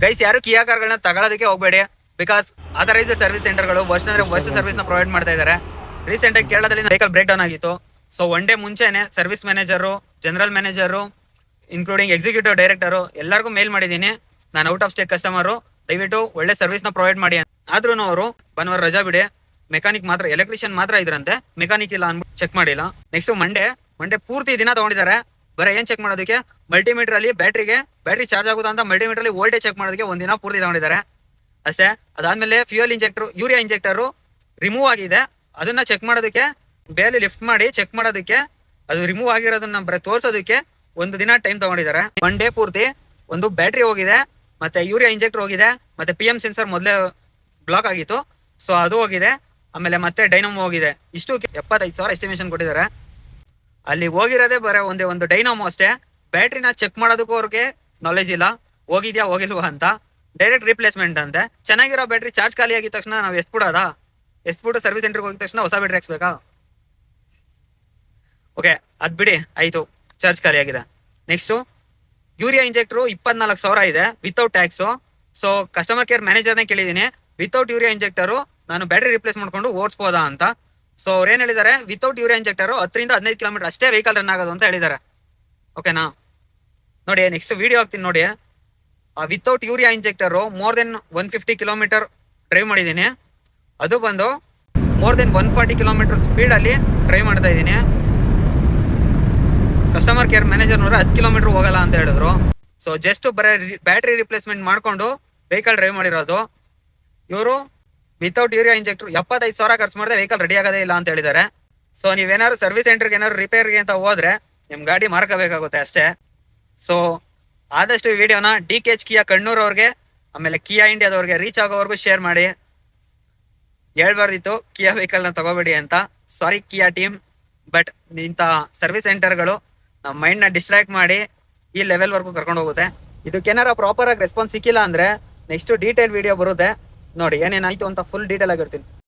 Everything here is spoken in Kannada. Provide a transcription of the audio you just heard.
ಗೈಸ್, ಯಾರು ಕಿಯಾ ಕಾರ್ಗಳನ್ನ ತಗೊಳ್ಳೋದಕ್ಕೆ ಹೋಗಬೇಡಿ. ಬಿಕಾಸ್ ಆಥರೈಸ್ಡ್ ಸರ್ವಿಸ್ ಸೆಂಟರ್ಗಳು ವರ್ಷ ಸರ್ವಿಸ್ ನ ಪ್ರೊವೈಡ್ ಮಾಡ್ತಾ ಇದ್ದಾರೆ. ರೀಸೆಂಟ್ ಆಗಿ ಕೇರಳದಲ್ಲಿ ವೆಹಿಕಲ್ ಬ್ರೇಕ್ ಡೌನ್ ಆಗಿತ್ತು. ಸೊ ಒನ್ ಡೇ ಮುಂಚೆನೆ service manager, general manager, including executive director ಎಲ್ಲರಿಗೂ ಮೇಲ್ ಮಾಡಿದ್ದೀನಿ. ನಾನು ಔಟ್ ಆಫ್ ಸ್ಟೇಟ್ ಕಸ್ಟಮರು, ದಯವಿಟ್ಟು ಒಳ್ಳೆ ಸರ್ವಿಸ್ ನ ಪ್ರೊವೈಡ್ ಮಾಡಿ. ಆದ್ರೂ ಅವರು ಭಾನುವಾರ ರಜಾ ಬಿಡಿ, ಮೆಕ್ಯಾನಿಕ್ ಮಾತ್ರ, ಎಲೆಕ್ಟ್ರಿಷಿಯನ್ ಮಾತ್ರ ಇದ್ರಂತೆ, ಮೆಕ್ಯಾನಿಕ್ ಇಲ್ಲ ಅನ್ಬಿಟ್ಟು ಚೆಕ್ ಮಾಡಿಲ್ಲ. ನೆಕ್ಸ್ಟ್ ಮಂಡೇ ಪೂರ್ತಿ ದಿನ ತಗೊಂಡಿದ್ದಾರೆ. ಬರೀ ಏನ್ ಚೆಕ್ ಮಾಡೋದಕ್ಕೆ, ಮಲ್ಟಿಮೀಟರ್ ಅಲ್ಲಿ ಬ್ಯಾಟ್ರಿ ಚಾರ್ಜ್ ಆಗುತ್ತಾ ಅಂತ ಮಲ್ಟಿಮೀಟರ್ ಅಲ್ಲಿ ವೋಲ್ಟೇಜ್ ಚೆಕ್ ಮಾಡೋದಕ್ಕೆ ಒಂದಿನ ಪೂರ್ತಿ ತಗೊಂಡಿದ್ದಾರೆ ಅಷ್ಟೇ. ಅದಾದ್ಮೇಲೆ fuel injector, urea injector remove ಆಗಿದೆ, ಅದನ್ನ ಚೆಕ್ ಮಾಡೋದಕ್ಕೆ ಬೇಲಿ ಲಿಫ್ಟ್ ಮಾಡಿ ಚೆಕ್ ಮಾಡೋದಕ್ಕೆ, ಅದು ರಿಮೂವ್ ಆಗಿರೋದನ್ನ ಬರೀ ತೋರ್ಸೋದಕ್ಕೆ ಒಂದು ದಿನ ಟೈಮ್ ತಗೊಂಡಿದ್ದಾರೆ. ಒನ್ ಡೇ ಪೂರ್ತಿ ಒಂದು ಬ್ಯಾಟ್ರಿ ಹೋಗಿದೆ, ಮತ್ತೆ ಯೂರಿಯಾ ಇಂಜೆಕ್ಟರ್ ಹೋಗಿದೆ, ಮತ್ತೆ PM ಸೆನ್ಸರ್ ಮೊದಲೇ ಬ್ಲಾಕ್ ಆಗಿತ್ತು, ಸೊ ಅದು ಹೋಗಿದೆ. ಆಮೇಲೆ ಮತ್ತೆ ಡೈನಮೋ ಹೋಗಿದೆ. ಇಷ್ಟು 75,000 ಎಸ್ಟಿಮೇಷನ್ ಕೊಟ್ಟಿದ್ದಾರೆ. ಅಲ್ಲಿ ಹೋಗಿರೋದೇ ಬರೀ ಒಂದು ಡೈನಮೋ ಅಷ್ಟೇ. ಬ್ಯಾಟ್ರಿನ ಚೆಕ್ ಮಾಡೋದಕ್ಕೂ ಅವ್ರಿಗೆ ನಾಲೆಜ್ ಇಲ್ಲ, ಹೋಗಿದ್ಯಾ ಹೋಗಿಲ್ವಾ ಅಂತ. ಡೈರೆಕ್ಟ್ ರಿಪ್ಲೇಸ್ಮೆಂಟ್ ಅಂತೆ. ಚೆನ್ನಾಗಿರೋ ಬ್ಯಾಟ್ರಿ ಚಾರ್ಜ್ ಖಾಲಿ ಆಗಿದ ತಕ್ಷಣ ನಾವು ಎಸ್ಬಿಟ್ಟು ಸರ್ವಿಸ್ ಸೆಂಟರ್ಗೆ ಹೋಗಿದ ತಕ್ಷಣ ಹೊಸ ಬ್ಯಾಟ್ರಿ ಹಾಕ್ಸ್ಬೇಕಾ? ಓಕೆ, ಅದ್ ಬಿಡಿ, ಆಯ್ತು, ಚಾರ್ಜ್ ಖಾಲಿ ಆಗಿದೆ. ನೆಕ್ಸ್ಟ್ ಯೂರಿಯಾ ಇಂಜೆಕ್ಟರ್ 24,000 ಇದೆ without tax. So customer care ಮ್ಯಾನೇಜರ್ನೇ ಕೇಳಿದ್ದೀನಿ, ವಿತೌಟ್ ಯೂರಿಯಾ ಇಂಜೆಕ್ಟರು ನಾನು ಬ್ಯಾಟ್ರಿ ರಿಪ್ಲೇಸ್ ಮಾಡ್ಕೊಂಡು ಓಡಿಸ್ಬೋದಾ ಅಂತ. ಸೊ ಅವ್ರು ಏನ್ ಹೇಳಿದ್ದಾರೆ, ವಿತೌಟ್ ಯೂರಿಯಾ ಇಂಜೆಕ್ಟರ್ 10 ರಿಂದ 15 ಕಿಲೋಮೀಟರ್ ಅಷ್ಟೇ ವೆಹಿಕಲ್ ರನ್ ಆಗೋದು ಅಂತ ಹೇಳಿದ್ದಾರೆ. ಓಕೆನಾ? ನೋಡಿ, ನೆಕ್ಸ್ಟ್ ವಿಡಿಯೋ ಹಾಕ್ತೀನಿ ನೋಡಿ. Without urea injector more than 150 kilometre drive ಮಾಡಿದ್ದೀನಿ. ಅದು ಬಂದು ಮೋರ್ ದೆನ್ 140 ಕಿಲೋಮೀಟರ್ ಸ್ಪೀಡಲ್ಲಿ ಡ್ರೈವ್ ಮಾಡ್ತಾ ಇದ್ದೀನಿ. ಕಸ್ಟಮರ್ ಕೇರ್ ಮ್ಯಾನೇಜರ್ನವರು 10 ಕಿಲೋಮೀಟರ್ ಹೋಗಲ್ಲ ಅಂತ ಹೇಳಿದ್ರು. ಸೊ ಜಸ್ಟ್ ಬರೀ ಬ್ಯಾಟ್ರಿ ರಿಪ್ಲೇಸ್ಮೆಂಟ್ ಮಾಡ್ಕೊಂಡು ವೆಹಿಕಲ್ ಡ್ರೈವ್ ಮಾಡಿರೋದು. ಇವರು ವಿತೌಟ್ ಯೂರಿಯಾ ಇಂಜೆಕ್ಟರ್ 75,000 ಖರ್ಚು ಮಾಡಿದ್ರೆ ವೆಹಿಕಲ್ ರೆಡಿ ಆಗೋದೇ ಇಲ್ಲ ಅಂತ ಹೇಳಿದ್ದಾರೆ. ಸೊ ನೀವೇನಾದ್ರು ಸರ್ವಿಸ್ ಸೆಂಟರ್ಗೆ ಏನಾದ್ರು ರಿಪೇರ್ಗೆ ಅಂತ ಹೋದ್ರೆ ನಿಮ್ ಗಾಡಿ ಮಾರ್ಕೋಬೇಕಾಗುತ್ತೆ ಅಷ್ಟೇ. ಸೊ ಆದಷ್ಟು ಈ ವಿಡಿಯೋನ DKH ಕಿಯಾ ಕಣ್ಣೂರ್ ಅವ್ರಿಗೆ, ಆಮೇಲೆ ಕಿಯಾ ಇಂಡಿಯಾದವ್ರಿಗೆ ರೀಚ್ ಆಗೋವರೆಗೂ ಶೇರ್ ಮಾಡಿ. ಹೇಳ್ಬಾರ್ದಿತ್ತು ಕಿಯಾ ವೆಹಿಕಲ್ ನ ತಗೋಬೇಡಿ ಅಂತ. ಸಾರಿ ಕಿಯಾ ಟೀಮ್, ಬಟ್ ಇಂಥ ಸರ್ವಿಸ್ ಸೆಂಟರ್ಗಳು ನಮ್ಮ ಮೈಂಡ್ ನ ಡಿಸ್ಟ್ರಾಕ್ಟ್ ಮಾಡಿ ಈ ಲೆವೆಲ್ ವರ್ಗೂ ಕರ್ಕೊಂಡು ಹೋಗುತ್ತೆ. ಇದಕ್ಕೇನಾರ ಪ್ರಾಪರ್ ಆಗಿ ರೆಸ್ಪಾನ್ಸ್ ಸಿಕ್ಕಿಲ್ಲ ಅಂದ್ರೆ ನೆಕ್ಸ್ಟ್ ಡೀಟೇಲ್ ವಿಡಿಯೋ ಬರುತ್ತೆ ನೋಡಿ, ಏನೇನಾಯ್ತು ಅಂತ ಫುಲ್ ಡೀಟೇಲ್ ಆಗಿರ್ತೀನಿ.